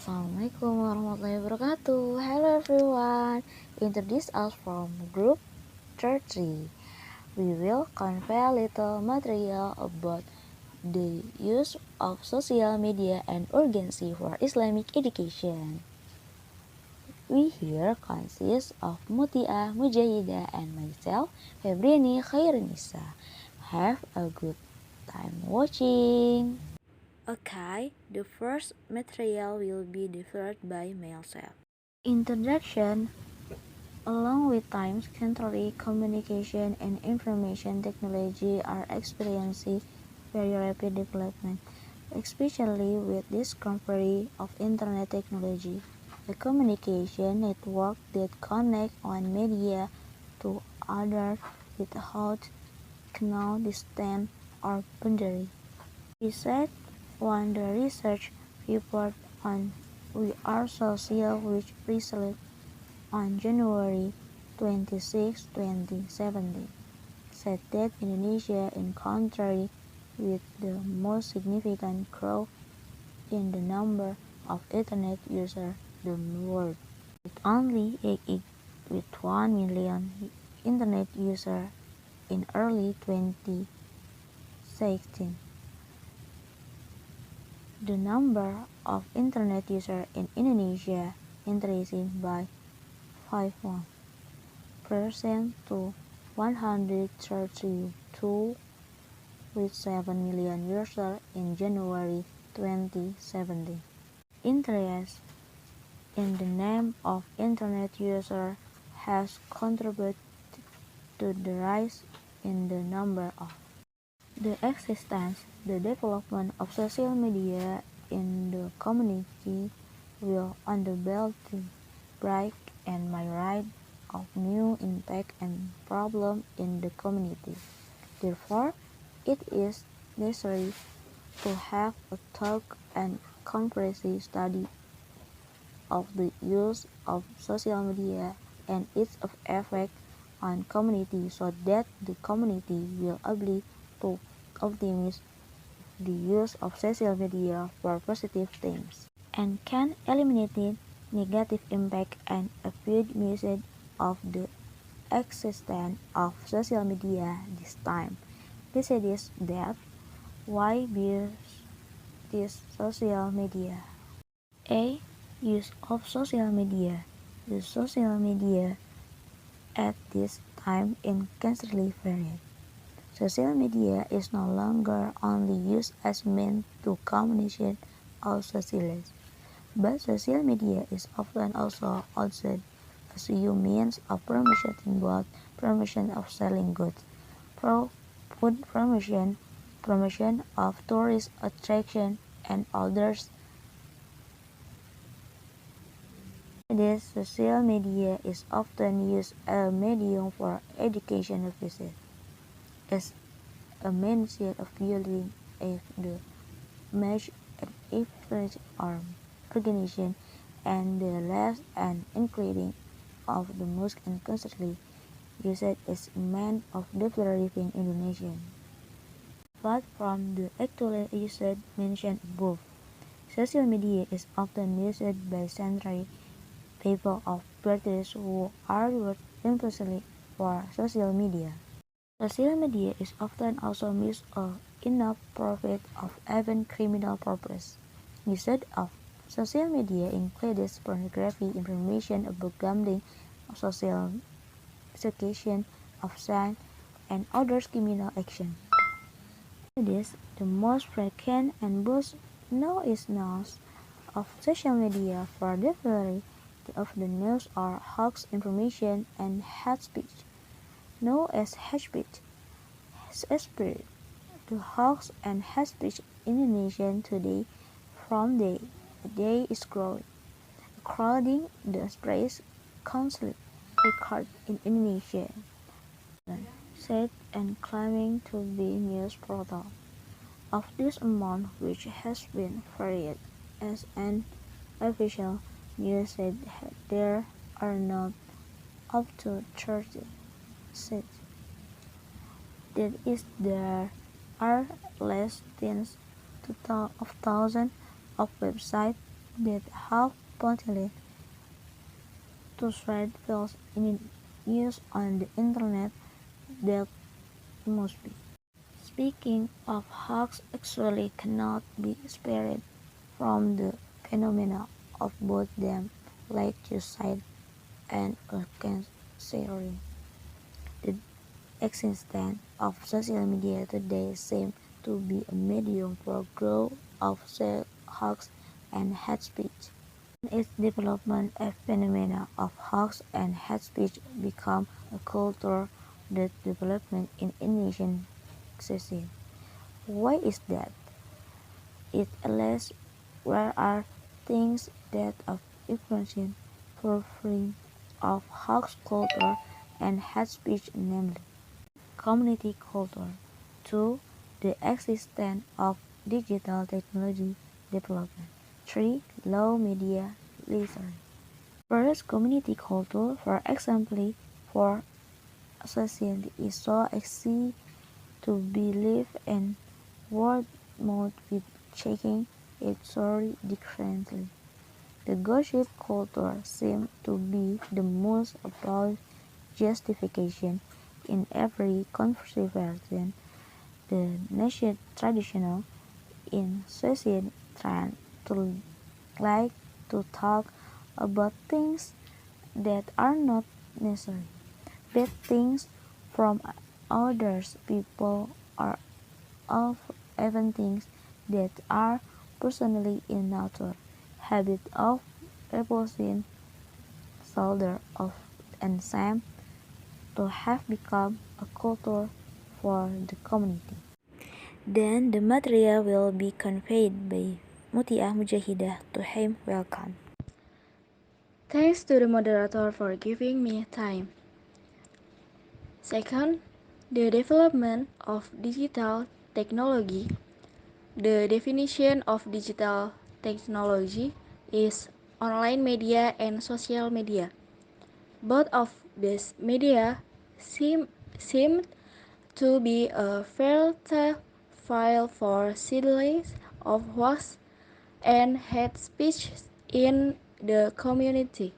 Assalamualaikum warahmatullahi wabarakatuh. Hello everyone. Introduce us from group 30. We will convey a little material about the use of social media and urgency for Islamic education. We here consist of Mutia, Mujahida, and myself, Febriani Khairunisa. Have a good time watching. Okay, the first material will be delivered by myself. Introduction. Along with times, contemporary communication and information technology are experiencing very rapid development, especially with discovery of internet technology, a communication network that connects one media to others without no distance or boundary. He said on the research report on We Are Social, which released on January 26, 2017, said that Indonesia encountered with the most significant growth in the number of Internet users in the world, with only with 1 million Internet users in early 2016. The number of Internet users in Indonesia increasing by 51% to 132 with 7 million users in January 2017. Interest in the name of Internet users has contributed to the rise in the number of the existence, the development of social media in the community will undoubtedly bring and my right of new impact and problem in the community. Therefore, it is necessary to have a talk and comprehensive study of the use of social media and its effect on community so that the community will able to optimize the use of social media for positive things and can eliminate negative impact and avoid usage of the existence of social media this time. Besides that, why use this social media? A. Use of social media. The social media at this time is constantly varied. Social media is no longer only used as means to communicate or socialize, but social media is often also used as a means of promoting both promotion of selling goods, food promotion, promotion of tourist attraction, and others. This social media is often used as a medium for educational purposes, as a means of building the image and influence or organization and the last and including of the most and constantly used as a means of developing Indonesian. Apart from the actual usage mentioned above, social media is often used by century people of parties who are working implicitly for social media. Social media is often also used in a profit of even criminal purpose. Usage of social media includes pornography, information about gambling, social education of sign, and other criminal action. This the most frequent and most known of social media for delivery of the news or hoax information and hate speech, known as hate speech. The hoax and hate speech in Indonesia today from day to day is growing, according the Press Council record in Indonesia, said and claiming to be news portal. Of this amount, which has been varied as an official news said there are not up to 30 said that is there are less than 2,000 of websites that have potential to spread false news on the internet. That must be. Speaking of hoax actually cannot be spared from the phenomena of both them, like you said, and considering the existence of social media today seems to be a medium for growth of hoax and hate speech. In its development, a phenomena of hoax and hate speech become a culture that development in Indonesian society. Why is that? It alleged there are things that of influencing profiling of hoax culture and hate speech, namely community culture. 2. The existence of digital technology development. 3. Low media literacy. First, community culture, for example, for society is so easy to believe in word mouth with checking it story differently. The gossip culture seems to be the most about justification in every conversation. The nation traditional in society trend to like to talk about things that are not necessary. Bad things from others people or of even things that are personally in nature. Habit of reposing shoulder of and same to have become a culture for the community. Then the material will be conveyed by Mutia Mujahidah to him. Welcome. Thanks to the moderator for giving me time. Second, the development of digital technology. The definition of digital technology is online media and social media. Both of these media seem to be a fertile file for seedlings of hoax and hate speech in the community.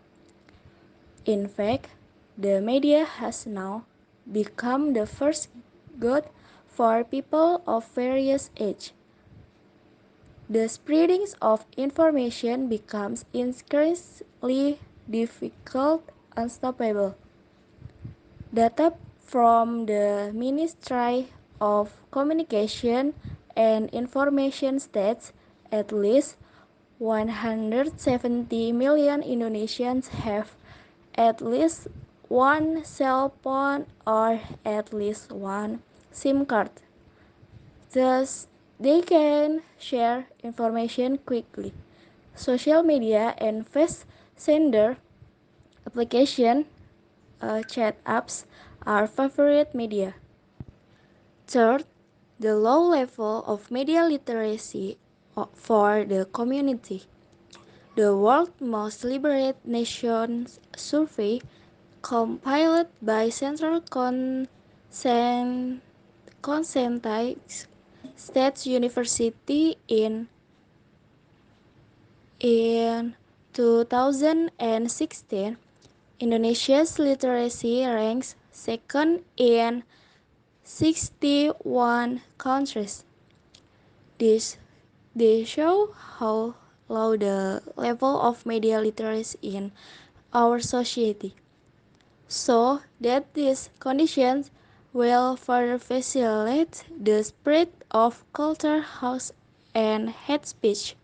In fact, the media has now become the first good for people of various age. The spreading of information becomes increasingly difficult and unstoppable. Data from the Ministry of Communication and Information states at least 170 million Indonesians have at least one cell phone or at least one SIM card. Thus, they can share information quickly. Social media and fast sender application chat apps are favorite media. Third, the low level of media literacy for the community. The World Most Liberate Nations survey compiled by Central Conscientious State University in 2016, Indonesia's literacy ranks second in 61 countries. This show how low the level of media literacy in our society. So that these conditions will further facilitate the spread of culture, hoax, and hate speech.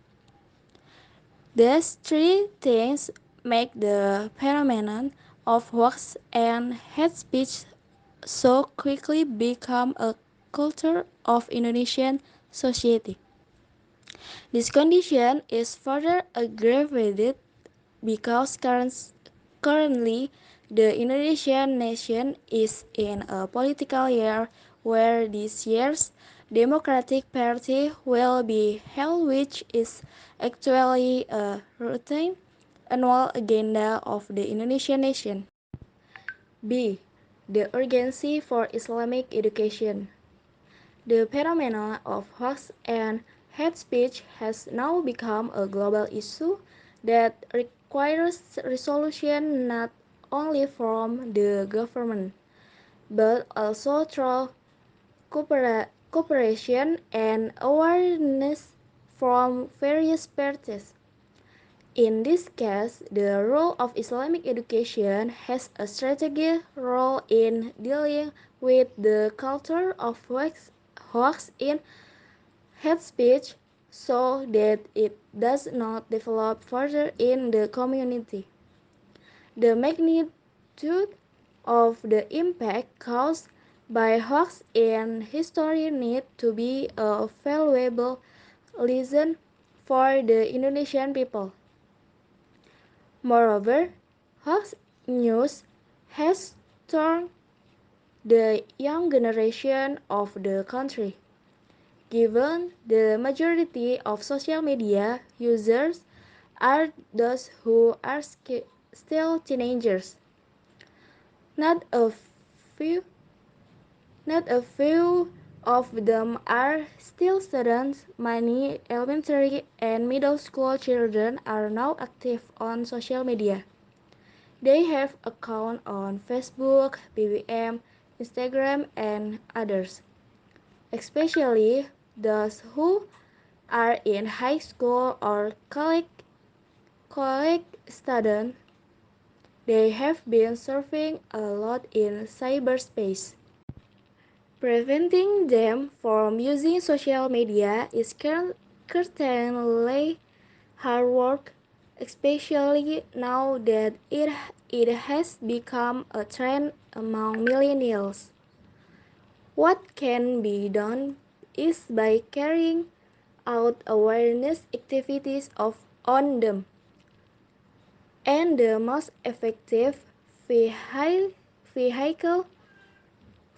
These three things make the phenomenon of hoax and hate speech so quickly become a culture of Indonesian society. This condition is further aggravated because currently the Indonesian nation is in a political year where this year's Democratic Party will be held, which is actually a routine annual agenda of the Indonesian nation. B. The urgency for Islamic education. The phenomena of hoax and hate speech has now become a global issue that requires resolution not only from the government, but also through cooperation and awareness from various parties. In this case, the role of Islamic education has a strategic role in dealing with the culture of hoax in hate speech so that it does not develop further in the community. The magnitude of the impact caused by hoax in history need to be a valuable lesson for the Indonesian people. Moreover, hoax news has turned the young generation of the country. Given the majority of social media users are those who are still teenagers. Not a few not a few of them are still students. Many elementary and middle school children are now active on social media. They have accounts on Facebook, BBM, Instagram, and others. Especially those who are in high school or college students, they have been surfing a lot in cyberspace. Preventing them from using social media is certainly hard work, especially now that it has become a trend among millennials. What can be done is by carrying out awareness activities on them, and the most effective vehicle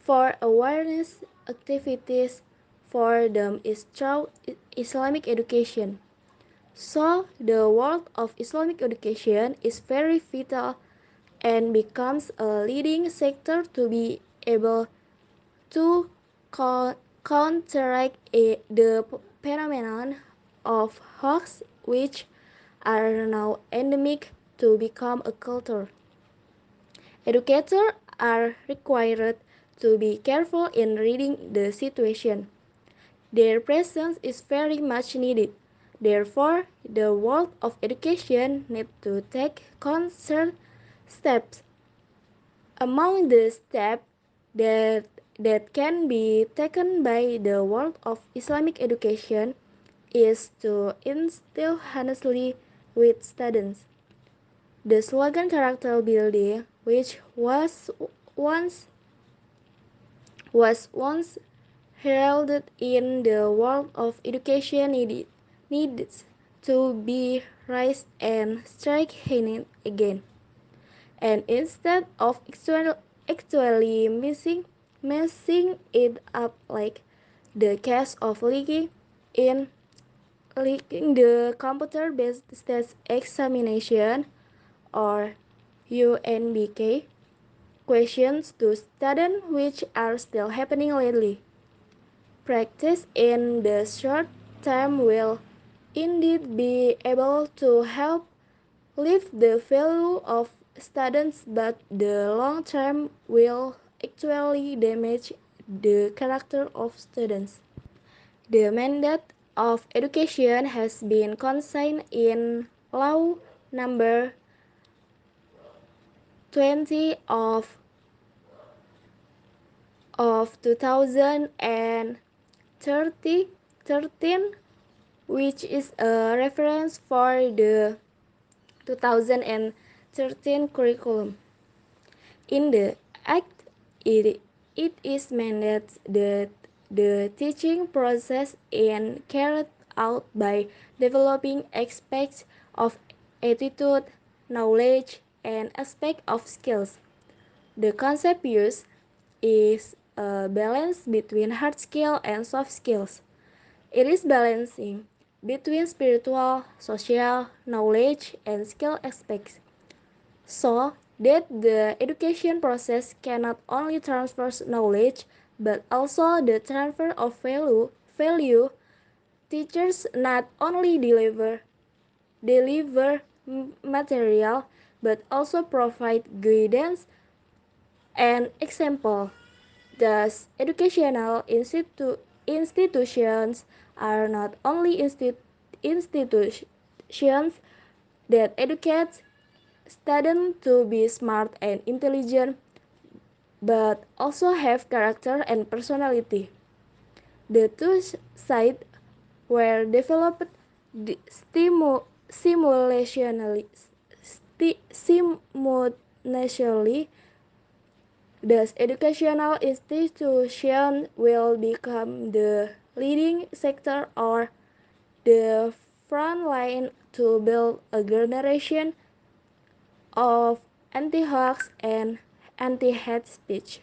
for awareness activities for them is through Islamic education. So, the world of Islamic education is very vital and becomes a leading sector to be able to counteract the phenomenon of hoax, which are now endemic to become a culture. Educators are required to be careful in reading the situation. Their presence is very much needed. Therefore, the world of education needs to take concert steps. Among the steps that can be taken by the world of Islamic education is to instill honestly with students. The slogan character building, which once was once heralded in the world of education, needs to be raised and strengthened again. And instead of actually messing it up like the case of leaking the computer-based state examination or UNBK questions to students, which are still happening lately. Practice in the short term will indeed be able to help lift the value of students, but the long term will actually damage the character of students. The mandate of education has been consigned in Law Number 20 of 2013, which is a reference for the 2013 curriculum. In the Act, it is mandated that the teaching process is carried out by developing aspects of attitude, knowledge, and aspects of skills. The concept used is a balance between hard skill and soft skills. It is balancing between spiritual, social, knowledge, and skill aspects, so that the education process cannot only transfer knowledge but also the transfer of value, teachers not only deliver material but also provide guidance and example. Thus, educational institutions are not only institutions that educate students to be smart and intelligent, but also have character and personality. The two sides were developed simultaneously. Simultaneously, thus educational institutions will become the leading sector or the front line to build a generation of anti-hoax and anti-hate speech.